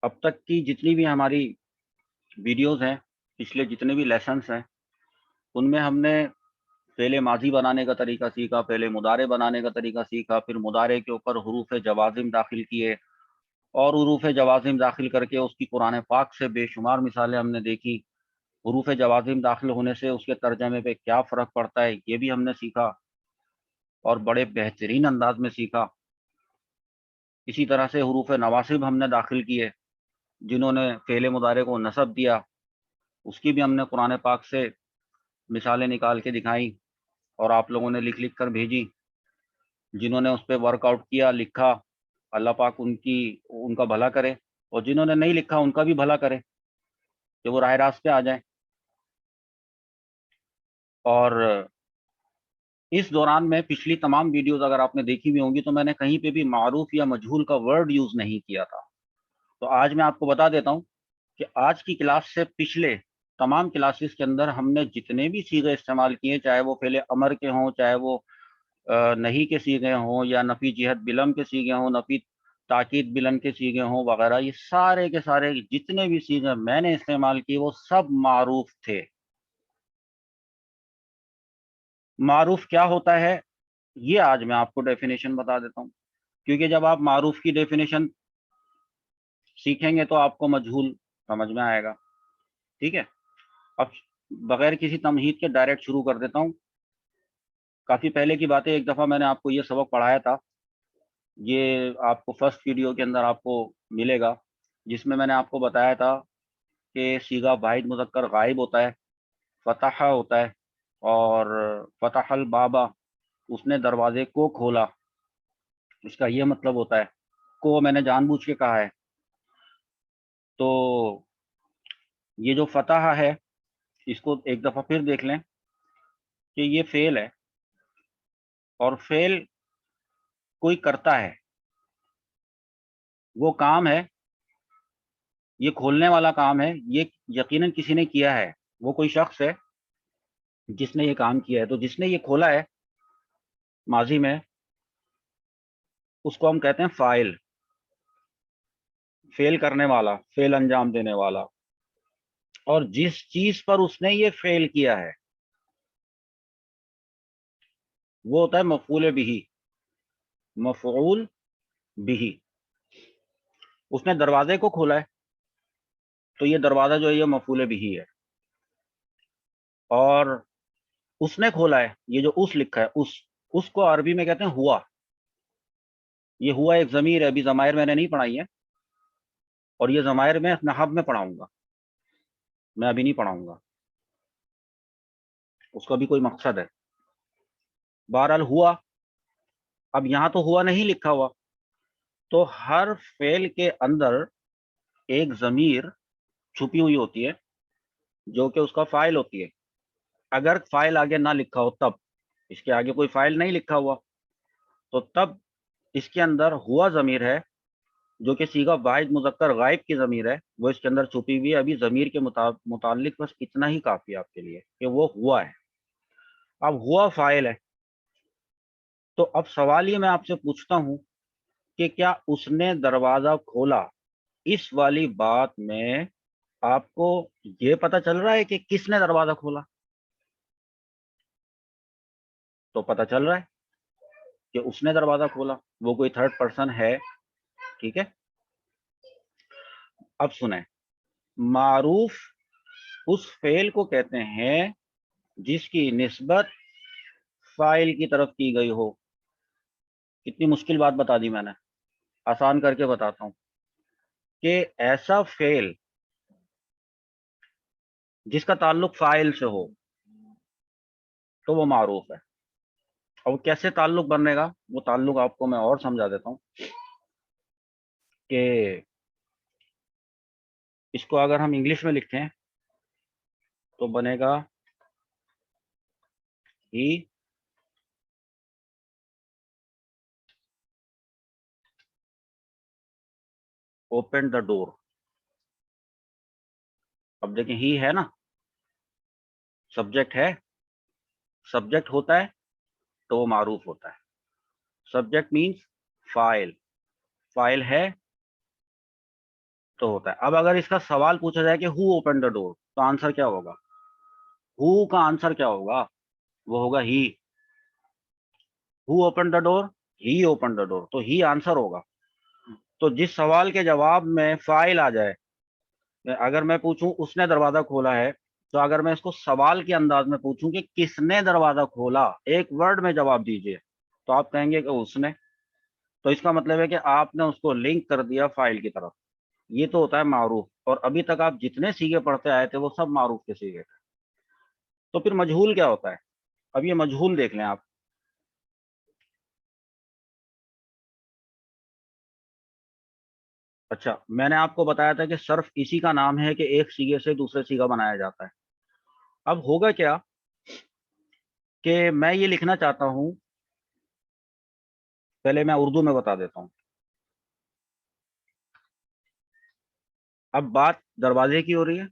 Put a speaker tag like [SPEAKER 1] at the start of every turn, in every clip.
[SPEAKER 1] اب تک کی جتنی بھی ہماری ویڈیوز ہیں، پچھلے جتنے بھی لیسنس ہیں، ان میں ہم نے فعل ماضی بنانے کا طریقہ سیکھا، فعل مضارع بنانے کا طریقہ سیکھا، پھر مضارع کے اوپر حروف جوازم داخل کیے اور حروف جوازم داخل کر کے اس کی قرآن پاک سے بے شمار مثالیں ہم نے دیکھی۔ حروف جوازم داخل ہونے سے اس کے ترجمے پہ کیا فرق پڑتا ہے یہ بھی ہم نے سیکھا اور بڑے بہترین انداز میں سیکھا۔ اسی طرح سے حروف نواسب ہم نے داخل کیے، جنہوں نے فعل مضارع کو نصب دیا، اس کی بھی ہم نے قرآن پاک سے مثالیں نکال کے دکھائیں اور آپ لوگوں نے لکھ کر بھیجی۔ جنہوں نے اس پہ ورک آؤٹ کیا، لکھا، اللہ پاک ان کا بھلا کرے، اور جنہوں نے نہیں لکھا ان کا بھی بھلا کرے کہ وہ راہ راست پہ آ جائیں۔ اور اس دوران میں پچھلی تمام ویڈیوز اگر آپ نے دیکھی ہوئی ہوں گی تو میں نے کہیں پہ بھی معروف یا مجہول کا ورڈ یوز نہیں کیا تھا۔ تو آج میں آپ کو بتا دیتا ہوں کہ آج کی کلاس سے پچھلے تمام کلاسز کے اندر ہم نے جتنے بھی صیغے استعمال کیے، چاہے وہ فعل امر کے ہوں، چاہے وہ نہیں کے صیغے ہوں، یا نفی جہت بلم کے صیغے ہوں، نفی تاکید بلن کے صیغے ہوں وغیرہ، یہ سارے کے سارے جتنے بھی صیغے میں نے استعمال کیے وہ سب معروف تھے۔ معروف کیا ہوتا ہے یہ آج میں آپ کو ڈیفینیشن بتا دیتا ہوں، کیونکہ جب آپ معروف کی ڈیفینیشن سیکھیں گے تو آپ کو مجہول سمجھ میں آئے گا۔ ٹھیک ہے، اب بغیر کسی تمہید کے ڈائریکٹ شروع کر دیتا ہوں۔ کافی پہلے کی باتیں، ایک دفعہ میں نے آپ کو یہ سبق پڑھایا تھا، یہ آپ کو فرسٹ ویڈیو کے اندر آپ کو ملے گا، جس میں نے آپ کو بتایا تھا کہ صیغہ واحد مذکر غائب ہوتا ہے، فتح ہوتا ہے، اور فتح البابا، اس نے دروازے کو کھولا، اس کا یہ مطلب ہوتا ہے۔ کو میں نے جان بوجھ کے کہا ہے۔ تو یہ جو فتح ہے اس کو ایک دفعہ پھر دیکھ لیں کہ یہ فعل ہے، اور فعل کوئی کرتا ہے، وہ کام ہے، یہ کھولنے والا کام ہے، یہ یقیناً کسی نے کیا ہے، وہ کوئی شخص ہے جس نے یہ کام کیا ہے۔ تو جس نے یہ کھولا ہے ماضی میں، اس کو ہم کہتے ہیں فاعل، فعل کرنے والا، فعل انجام دینے والا۔ اور جس چیز پر اس نے یہ فعل کیا ہے وہ ہوتا ہے مفعول بہ، مفعول بہ۔ اس نے دروازے کو کھولا ہے تو یہ دروازہ جو ہے یہ مفعول بہ ہے، اور اس نے کھولا ہے، یہ جو اس لکھا ہے، اس کو عربی میں کہتے ہیں ہوا۔ یہ ہوا ایک ضمیر ہے، ابھی ضمائر میں نے نہیں پڑھائی ہے، اور یہ ضمائر میں نحو میں پڑھاؤں گا، میں ابھی نہیں پڑھاؤں گا، اس کا بھی کوئی مقصد ہے۔ بہرحال ہوا، اب یہاں تو ہوا نہیں لکھا ہوا، تو ہر فعل کے اندر ایک ضمیر چھپی ہوئی ہوتی ہے جو کہ اس کا فاعل ہوتی ہے۔ اگر فاعل آگے نہ لکھا ہو تب، اس کے آگے کوئی فاعل نہیں لکھا ہوا تو تب اس کے اندر ہوا ضمیر ہے جو کہ صیغہ واحد مذکر غائب کی ضمیر ہے، وہ اس کے اندر چھپی ہوئی ہے۔ ابھی ضمیر کے متعلق بس اتنا ہی کافی ہے آپ کے لیے کہ وہ ہوا ہے۔ اب ہوا فاعل ہے، تو اب سوال یہ میں آپ سے پوچھتا ہوں کہ کیا اس نے دروازہ کھولا، اس والی بات میں آپ کو یہ پتہ چل رہا ہے کہ کس نے دروازہ کھولا؟ تو پتہ چل رہا ہے کہ اس نے دروازہ کھولا، وہ کوئی تھرڈ پرسن ہے۔ ٹھیک ہے، اب سنیں، معروف اس فعل کو کہتے ہیں جس کی نسبت فاعل کی طرف کی گئی ہو۔ کتنی مشکل بات بتا دی میں نے، آسان کر کے بتاتا ہوں کہ ایسا فعل جس کا تعلق فاعل سے ہو تو وہ معروف ہے۔ اور کیسے تعلق بنے گا، وہ تعلق آپ کو میں اور سمجھا دیتا ہوں کہ اس کو اگر ہم انگلش میں لکھیں تو بنے گا ہی اوپن دا ڈور۔ اب دیکھیں، ہی ہے نا، سبجیکٹ ہے، سبجیکٹ ہوتا ہے تو وہ معروف ہوتا ہے۔ سبجیکٹ مینس فاعل، فاعل ہے تو ہوتا ہے. اب اگر اس کا سوال پوچھا جائے کہ ہو اوپن دا ڈور، تو آنسر کیا ہوگا؟ ہو کا آنسر کیا ہوگا؟ وہ ہوگا ہی. ہو open the door, he open the ڈور، تو ہی آنسر ہوگا. تو جس سوال کے جواب میں فاعل آ جائے، اگر میں پوچھوں اس نے دروازہ کھولا ہے، تو اگر میں اس کو سوال کے انداز میں پوچھوں کہ کس نے دروازہ کھولا، ایک ورڈ میں جواب دیجئے، تو آپ کہیں گے کہ اس نے. تو اس کا مطلب ہے کہ آپ نے اس کو لنک کر دیا فاعل کی طرف. یہ تو ہوتا ہے معروف. اور ابھی تک آپ جتنے سیغے پڑھتے آئے تھے وہ سب معروف کے سیغے تھے. تو پھر مجہول کیا ہوتا ہے؟ اب یہ مجہول دیکھ لیں آپ. اچھا، میں نے آپ کو بتایا تھا کہ صرف اسی کا نام ہے کہ ایک سیغے سے دوسرے سیغہ بنایا جاتا ہے. اب ہوگا کیا کہ میں یہ لکھنا چاہتا ہوں، پہلے میں اردو میں بتا دیتا ہوں. اب بات دروازے کی ہو رہی ہے،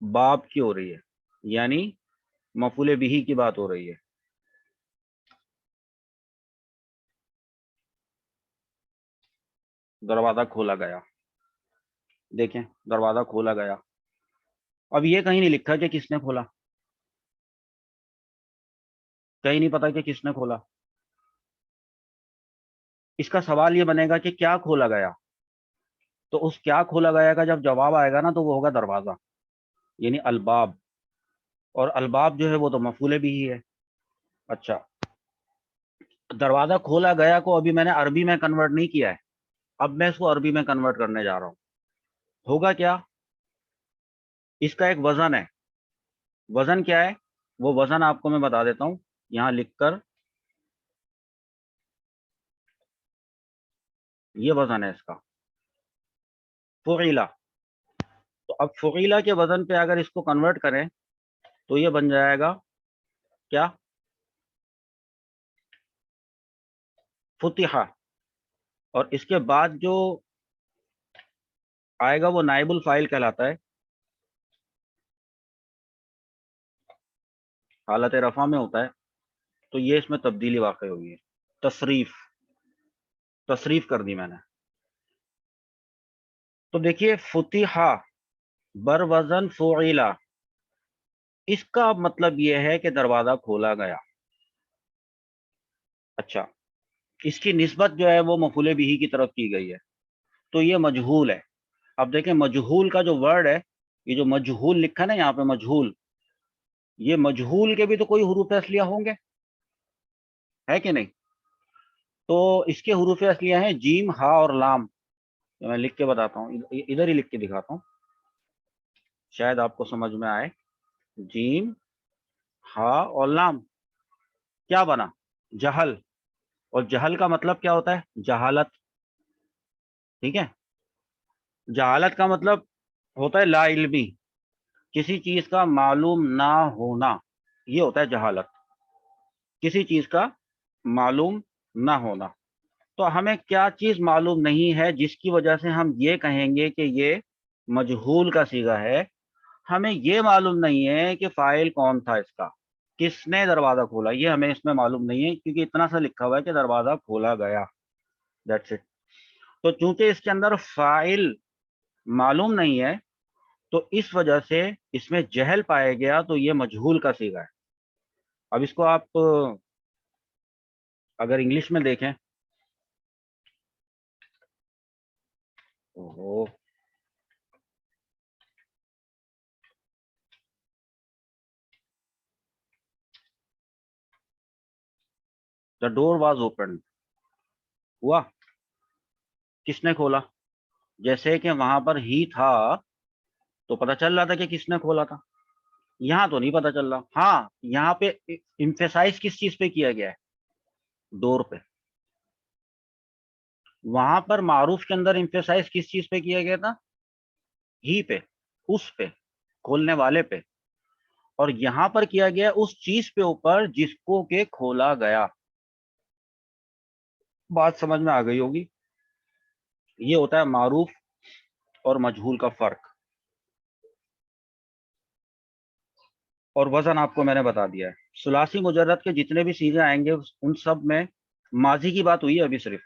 [SPEAKER 1] باب کی ہو رہی ہے، یعنی مفعول بہ کی بات ہو رہی ہے. دروازہ کھولا گیا، دیکھیں دروازہ کھولا گیا. اب یہ کہیں نہیں لکھا کہ کس نے کھولا، کہیں نہیں پتا کہ کس نے کھولا. اس کا سوال یہ بنے گا کہ کیا کھولا گیا. تو اس کیا کھولا گیا کا جب جواب آئے گا نا، تو وہ ہوگا دروازہ، یعنی الباب. اور الباب جو ہے وہ تو مفعول بھی ہی ہے. اچھا، دروازہ کھولا گیا کو ابھی میں نے عربی میں کنورٹ نہیں کیا ہے، اب میں اس کو عربی میں کنورٹ کرنے جا رہا ہوں. ہوگا کیا، اس کا ایک وزن ہے. وزن کیا ہے؟ وہ وزن آپ کو میں بتا دیتا ہوں یہاں لکھ کر. یہ وزن ہے اس کا، فعیلہ. تو اب فعیلہ کے وزن پہ اگر اس کو کنورٹ کریں تو یہ بن جائے گا کیا؟ فتحہ. اور اس کے بعد جو آئے گا وہ نائب الفاعل کہلاتا ہے. حالت رفع میں ہوتا ہے. تو یہ اس میں تبدیلی واقع ہوئی ہے، تصریف کر دی میں نے. تو دیکھیے فتحہ بر وزن فعیلہ، اس کا مطلب یہ ہے کہ دروازہ کھولا گیا. اچھا، اس کی نسبت جو ہے وہ مفعول بہ کی طرف کی گئی ہے، تو یہ مجہول ہے. اب دیکھیں مجہول کا جو ورڈ ہے، یہ جو مجہول لکھا نا یہاں پہ مجہول، یہ مجہول کے بھی تو کوئی حروف اصلیہ ہوں گے، ہے کہ نہیں؟ تو اس کے حروف اصلیہ ہیں جیم، ہا اور لام. میں لکھ کے بتاتا ہوں، ادھر ہی لکھ کے دکھاتا ہوں شاید آپ کو سمجھ میں آئے. جیم، ہا اور لام. کیا بنا؟ جہل. اور جہل کا مطلب کیا ہوتا ہے؟ جہالت. ٹھیک ہے، جہالت کا مطلب ہوتا ہے لا علمی، کسی چیز کا معلوم نہ ہونا، یہ ہوتا ہے جہالت، کسی چیز کا معلوم نہ ہونا. تو ہمیں کیا چیز معلوم نہیں ہے جس کی وجہ سے ہم یہ کہیں گے کہ یہ مجہول کا صیغہ ہے؟ ہمیں یہ معلوم نہیں ہے کہ فاعل کون تھا اس کا، کس نے دروازہ کھولا، یہ ہمیں اس میں معلوم نہیں ہے، کیونکہ اتنا سا لکھا ہوا ہے کہ دروازہ کھولا گیا. That's it. تو چونکہ اس کے اندر فاعل معلوم نہیں ہے، تو اس وجہ سے اس میں جہل پایا گیا، تو یہ مجہول کا صیغہ ہے. اب اس کو آپ اگر انگلش میں دیکھیں، دا ڈور واز اوپن، ہوا، کس نے کھولا؟ جیسے کہ وہاں پر ہی تھا تو پتہ چل رہا تھا کہ کس نے کھولا تھا. یہاں تو نہیں پتہ چل رہا. ہاں، یہاں پہ ایمفیسائز کس چیز پہ کیا گیا ہے؟ ڈور پہ. وہاں پر معروف کے اندر ایمفیسائز کس چیز پہ کیا گیا تھا؟ ہی پہ، اس پہ، کھولنے والے پہ. اور یہاں پر کیا گیا اس چیز پہ اوپر جس کو کہ کھولا گیا. بات سمجھ میں آ گئی ہوگی. یہ ہوتا ہے معروف اور مجہول کا فرق. اور وزن آپ کو میں نے بتا دیا ہے. ثلاثی مجرد کے جتنے بھی صیغے آئیں گے ان سب میں ماضی کی بات ہوئی ہے ابھی صرف.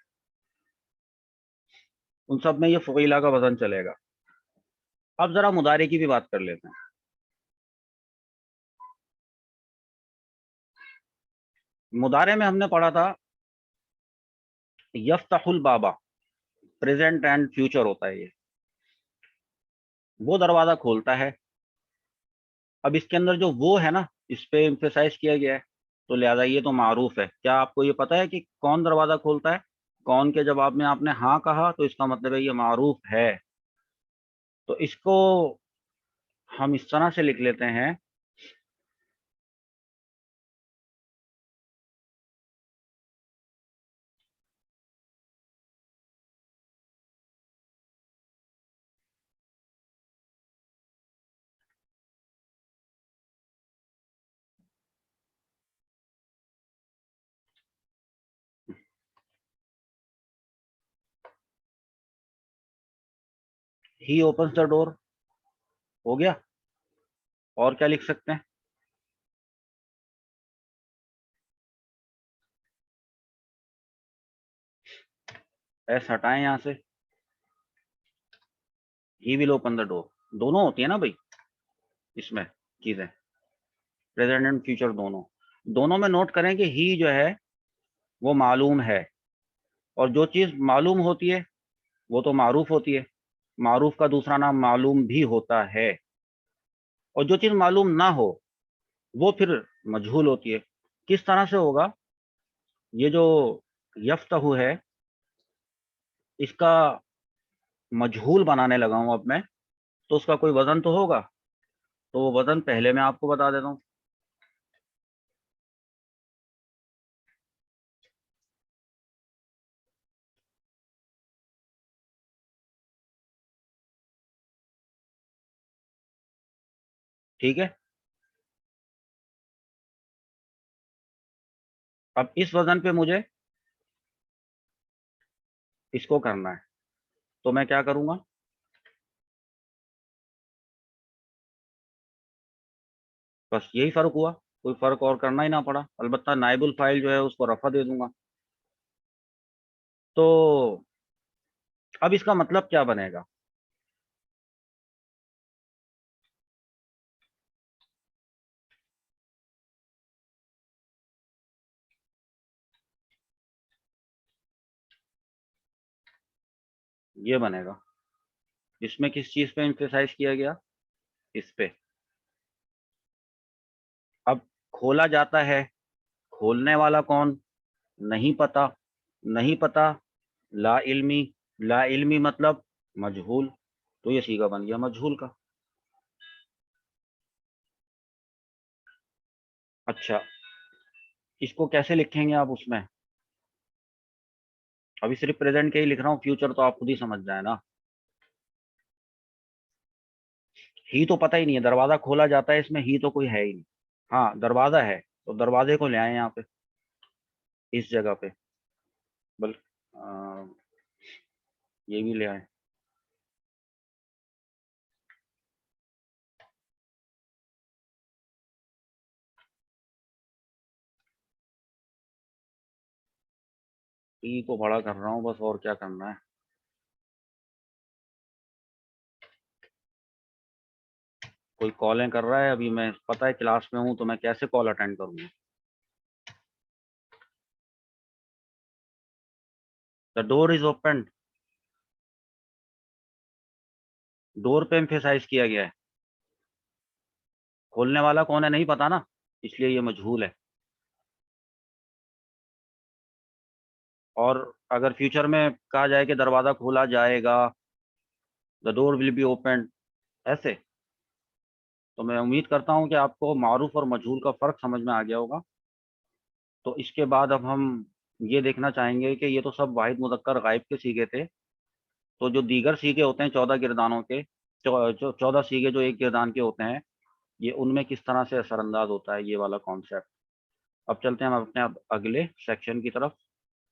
[SPEAKER 1] ان سب میں یہ فعیلہ کا وزن چلے گا. اب ذرا مضارع کی بھی بات کر لیتے ہیں. مضارع میں ہم نے پڑھا تھا یفتح البابا، پریزنٹ اینڈ فیوچر ہوتا ہے یہ، وہ دروازہ کھولتا ہے. اب اس کے اندر جو وہ ہے نا، اس پہ ایمفیسائز کیا گیا ہے، تو لہذا یہ تو معروف ہے. کیا آپ کو یہ پتا ہے کہ کون دروازہ کھولتا ہے؟ کون کے جواب میں آپ نے ہاں کہا تو اس کا مطلب ہے یہ معروف ہے. تو اس کو ہم اس طرح سے لکھ لیتے ہیں، ہی اوپنس دا ڈور. ہو گیا. اور کیا لکھ سکتے ہیں؟ ایس ہٹائیں یہاں سے، ہی ول اوپن دا ڈور. دونوں ہوتی ہیں نا بھائی اس میں چیزیں، پریزنٹ اینڈ فیوچر دونوں میں نوٹ کریں کہ ہی جو ہے وہ معلوم ہے، اور جو چیز معلوم ہوتی ہے وہ تو معروف ہوتی ہے. معروف کا دوسرا نام معلوم بھی ہوتا ہے، اور جو چیز معلوم نہ ہو وہ پھر مجہول ہوتی ہے. کس طرح سے ہوگا؟ یہ جو یفتح ہے اس کا مجہول بنانے لگا ہوں اب میں، تو اس کا کوئی وزن تو ہوگا. تو وہ وزن پہلے میں آپ کو بتا دیتا ہوں. ٹھیک ہے. اب اس وزن پہ مجھے اس کو کرنا ہے، تو میں کیا کروں گا؟ بس یہی فرق ہوا، کوئی فرق اور کرنا ہی نہ پڑا. البتہ نائب الفاعل جو ہے اس کو رفع دے دوں گا. تو اب اس کا مطلب کیا بنے گا؟ یہ بنے گا. اس میں کس چیز پہ ایمفیسائز کیا گیا؟ اس پہ. اب کھولا جاتا ہے، کھولنے والا کون؟ نہیں پتا. نہیں پتا لا علمی. لا علمی مطلب مجہول. تو یہ صیغہ بن گیا مجہول کا. اچھا، اس کو کیسے لکھیں گے آپ اس میں؟ ابھی صرف پریزنٹ کے ہی لکھ رہا ہوں، فیوچر تو آپ خود ہی سمجھ جائے نا. ہی تو پتہ ہی نہیں ہے، دروازہ کھولا جاتا ہے، اس میں ہی تو کوئی ہے ہی نہیں. ہاں دروازہ ہے، تو دروازے کو لے آئیں یہاں پہ اس جگہ پہ. بل یہ بھی لے آئیں. ای کو بڑا کر رہا ہوں بس، اور کیا کرنا ہے. کوئی کالیں کر رہا ہے، ابھی میں پتہ ہے کلاس میں ہوں تو میں کیسے کال اٹینڈ کروں گا. دا ڈور از اوپن. ڈور پہ ایمفیسائز کیا گیا ہے. کھولنے والا کون ہے نہیں پتا نا، اس لیے یہ مجہول ہے. اور اگر فیوچر میں کہا جائے کہ دروازہ کھولا جائے گا، دا ڈور ول بی اوپن، ایسے. تو میں امید کرتا ہوں کہ آپ کو معروف اور مجہول کا فرق سمجھ میں آ گیا ہوگا. تو اس کے بعد اب ہم یہ دیکھنا چاہیں گے کہ یہ تو سب واحد مذکر غائب کے صیغے تھے، تو جو دیگر صیغے ہوتے ہیں 14 گردانوں کے، 14 صیغے جو ایک گردان کے ہوتے ہیں، یہ ان میں کس طرح سے اثر انداز ہوتا ہے یہ والا کانسیپٹ. اب چلتے ہیں ہم اپنے اگلے سیکشن کی طرف.